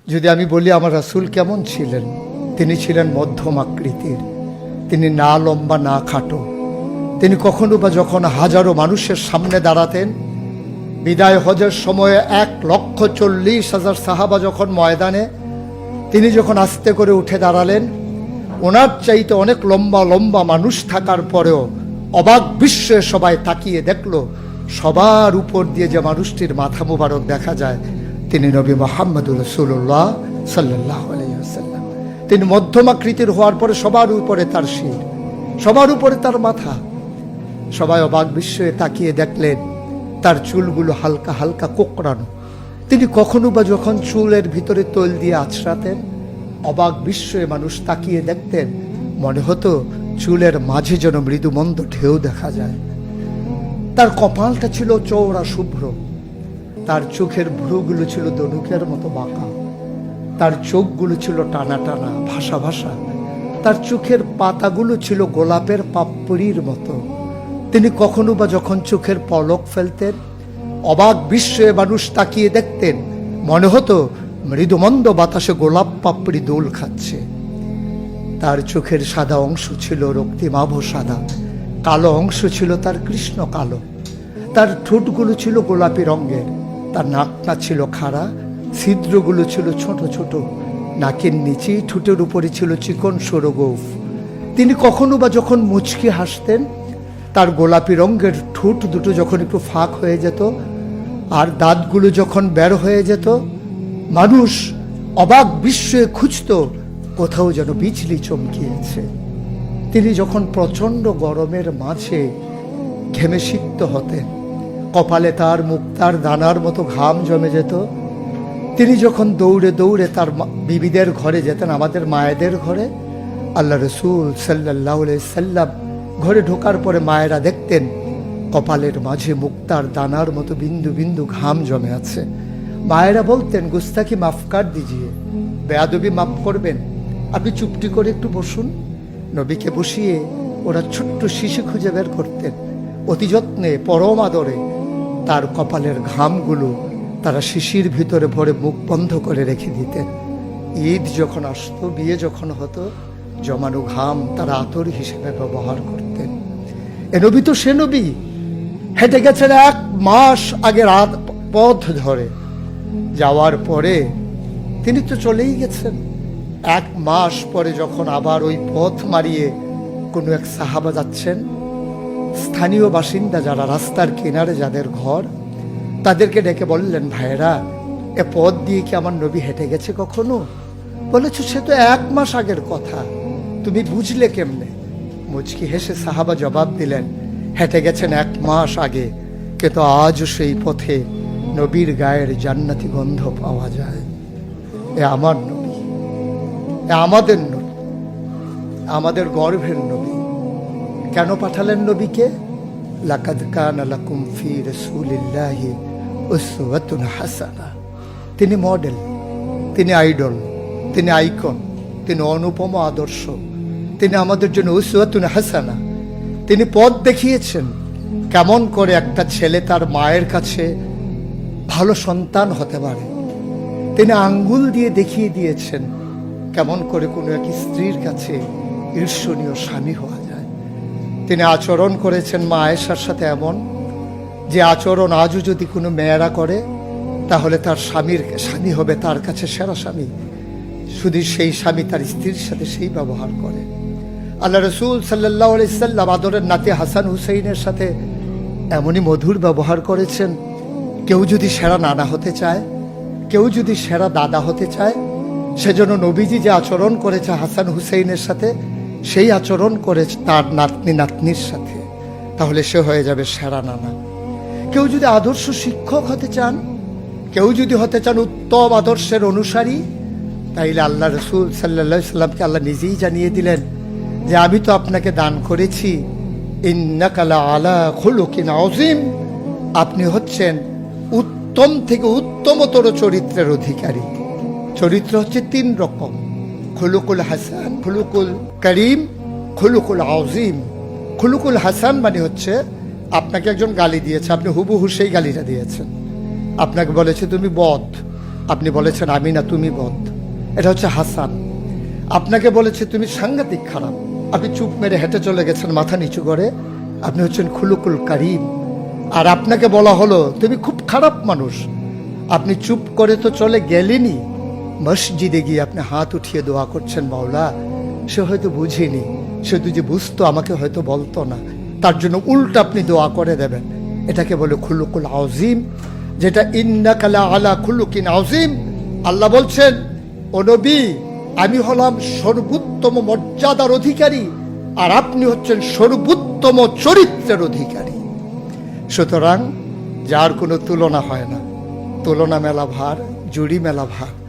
যদি আমি বলি আমার রাসূল কেমন ছিলেন, তিনি ছিলেন মধ্যম আকৃতির, তিনি না লম্বা না খাটো। তিনি কখনো বা যখন হাজারো মানুষের সামনে দাঁড়াতেন, বিদায় হজের সময়ে 1,40,000 সাহাবা যখন ময়দানে, তিনি যখন আস্তে করে উঠে দাঁড়ালেন, ওনার চাইতে অনেক লম্বা লম্বা মানুষ থাকার পরেও অবাক বিস্ময়ে সবাই তাকিয়ে দেখল, সবার উপর দিয়ে যে মানুষটির মাথা মোবারক দেখা যায়, তিনি নবী মুহাম্মদুর রাসূলুল্লাহ সাল্লাল্লাহু আলাইহি ওয়াসাল্লাম। তিনি মধ্যমাকৃতির হওয়ার পরে সবার উপরে তার শির, সবার উপরে তার মাথা। সবাই অবাক বিস্ময়ে তাকিয়ে দেখলেন তার চুলগুলো হালকা হালকা কোঁকড়ানো। তিনি কখনো বা যখন চুলের ভিতরে তৈল দিয়ে আছড়াতেন, অবাক বিস্ময়ে মানুষ তাকিয়ে দেখতেন, মনে হতো চুলের মাঝে যেন মৃদুমন্দ ঢেউ দেখা যায়। তার কপালটা ছিল চওড়া শুভ্র, তার চোখের ভ্রুগুলো ছিল ধনুকের মতো বাঁকা, তার চোখগুলো ছিল টানা টানা ভাসা ভাসা, তার চোখের পাতাগুলো ছিল গোলাপের পাপড়ির মতো। তিনি কখনো বা যখন চোখের পলক ফেলতেন, অবাক বিস্ময়ে মানুষ তাকিয়ে দেখতেন, মনে হতো মৃদুমন্দ বাতাসে গোলাপ পাপড়ি দোল খাচ্ছে। তার চোখের সাদা অংশ ছিল রক্তিমাভ সাদা, কালো অংশ ছিল তার কৃষ্ণ কালো। তার ঠোঁটগুলো ছিল গোলাপি রঙের, তার নাকটা ছিল খাড়া, ছিদ্রগুলো ছিল ছোট ছোট, নাকের নিচে ঠোঁটের উপরে ছিল চিকন সরু গোঁফ। তিনি কখনো বা যখন মুচকি হাসতেন, তার গোলাপি রঙের ঠোঁট দুটো যখন একটু ফাঁক হয়ে যেত আর দাঁতগুলো যখন বের হয়ে যেত, মানুষ অবাক বিস্ময়ে খুঁজত কোথাও যেন বিজলি চমকিয়েছে। তিনি যখন প্রচণ্ড গরমের মাঝে ঘেমে সিক্ত হতেন, কপালে তার মুক্তার দানার মতো ঘাম জমে যেত। তিনি যখন দৌড়ে দৌড়ে তার বিবিদের ঘরে যেতেন, আমাদের মায়েদের ঘরে, আল্লাহ রাসূল সাল্লাল্লাহু আলাইহি সাল্লাম ঘরে ঢোকার পরে মায়েরা দেখতেন কপালের মাঝে মুক্তার দানার মতো বিন্দু বিন্দু ঘাম জমে আছে। মায়েরা বলতেন, গুস্তাকি মাফ কর দিজিয়ে, বেয়াদবি মাফ করবেন, আপনি চুপটি করে একটু বসুন। নবীকে বসিয়ে ওরা ছোট্ট শিশু খুঁজে বের করতেন, অতি যত্নে পরম আদরে তার কপালের ঘামগুলো তারা শিশির ভিতরে ভরে মুখ বন্ধ করে রেখে দিতেন। ঈদ যখন আসতো, বিয়ে যখন হতো, জমানো ঘাম তারা আতর হিসেবে ব্যবহার করতেন। এ নবী তো সে নবী, হেঁটে গেছেন 1 মাস আগে রাত পথ ধরে, যাওয়ার পরে তিনি তো চলেই গেছেন। 1 মাস পরে যখন আবার ওই পথ মারিয়ে কোনো এক সাহাবা যাচ্ছেন, স্থানীয় বাসিন্দা যারা রাস্তার কিনারে যাদের ঘর, তাদেরকে ডেকে বললেন, ভাইরা, এ পথ দিয়ে কি আমার নবী হেঁটে গেছে কখনো? বলেছ, সে তো 1 মাস আগের কথা, তুমি বুঝলে কেমনে? মুচকি হেসে সাহাবা জবাব দিলেন, হেঁটে গেছেন 1 মাস আগে, কিন্তু আজও সেই পথে নবীর গায়ের জান্নাতি গন্ধ পাওয়া যায়। এ আমার নবী, এ আমাদের নবী, আমাদের গর্ভের নবী। কেন পাঠালেন নবীকে? লাকাদ কানা লাকুম ফি রাসূলিল্লাহি উসওয়াতুন হাসানাহ। তিনি মডেল, তিনি আইডল, তিনি আইকন, তিনি অনুপম আদর্শ, তিনি আমাদের জন্য উসওয়াতুন হাসানাহ। তিনি পথ দেখিয়েছেন কেমন করে একটা ছেলে তার মায়ের কাছে ভালো সন্তান হতে পারে। তিনি আঙ্গুল দিয়ে দেখিয়ে দিয়েছেন কেমন করে কোনো এক স্ত্রীর কাছে ঈর্ষণীয় স্বামী হওয়া যায়। তিনি আচরণ করেছেন মা আয়েশার সাথে এমন যে আচরণ আজও যদি কোনো মেয়েরা করে, তাহলে তার স্বামী হবে তার কাছে সেরা স্বামী। শুধু সেই স্বামী তার স্ত্রীর সাথে সেই ব্যবহার করে। আল্লাহ রাসূল সাল্লাল্লাহু আলাইহি সাল্লাম আদরের নাতি হাসান হুসাইনের সাথে এমনই মধুর ব্যবহার করেছেন। কেউ যদি সেরা নানা হতে চায়, কেউ যদি সেরা দাদা হতে চায়, সেজন্য নবীজি যে আচরণ করেছে হাসান হুসাইনের সাথে, সেই আচরণ করেছে তার নাতনি নাতনির সাথে, তাহলে সে হয়ে যাবে সেরা নানা। কেউ যদি আদর্শ শিক্ষক হতে চান, কেউ যদি হতে চান উত্তম আদর্শের অনুসারী, তাইলে আল্লাহ রাসূল সাল্লাল্লাহু আলাইহি সাল্লামকে আল্লাহ নিজেই জানিয়ে দিলেন যে আমি তো আপনাকে দান করেছি ইন্নাকা লাআলা খুলুকিন আযীম, আপনি হচ্ছেন উত্তম থেকে উত্তমতর চরিত্রের অধিকারী। চরিত্র হচ্ছে 3 রকম, খুলুকুল হাসান, খুলুকুল করিম, খুলুকুল আযীম। খুলুকুল হাসান মানে হচ্ছে আপনাকে একজন গালি দিয়েছে, আপনি হুবহু সেই গালিটা দিয়েছেন। আপনাকে বলেছে তুমি বদ, আপনি বলেছেন আমি না, তুমি বদ। এটা হচ্ছে হাসান। আপনাকে বলেছে তুমি সাংঘাতিক খারাপ, আপনি চুপ মেরে হেঁটে চলে গেছেন মাথা নিচু করে, আপনি হচ্ছেন খুলুকুল কারিম। আর আপনাকে বলা হলো তুমি খুব খারাপ মানুষ, আপনি চুপ করে তো চলে গেলেনই, মসজিদে গিয়ে আপনি হাত উঠিয়ে দোয়া করছেন, মাওলা সে হয়তো বুঝেনি, সে যদি বুঝতো আমাকে হয়তো বলতো না, তার জন্য উল্টা আপনি দোয়া করে দেবেন। এটাকে বলে খুলুকুল আযীম, যেটা ইন্নাকা লা আলা খুলুকিন আযীম। আল্লাহ বলছেন, ও নবী আমি হলাম সর্বোত্তম মর্যাদার অধিকারী, আর আপনি হচ্ছেন সর্বোত্তম চরিত্রের অধিকারী। সুতরাং যার কোনো তুলনা হয় না, তুলনা মেলা ভার, জুড়ি মেলা ভার।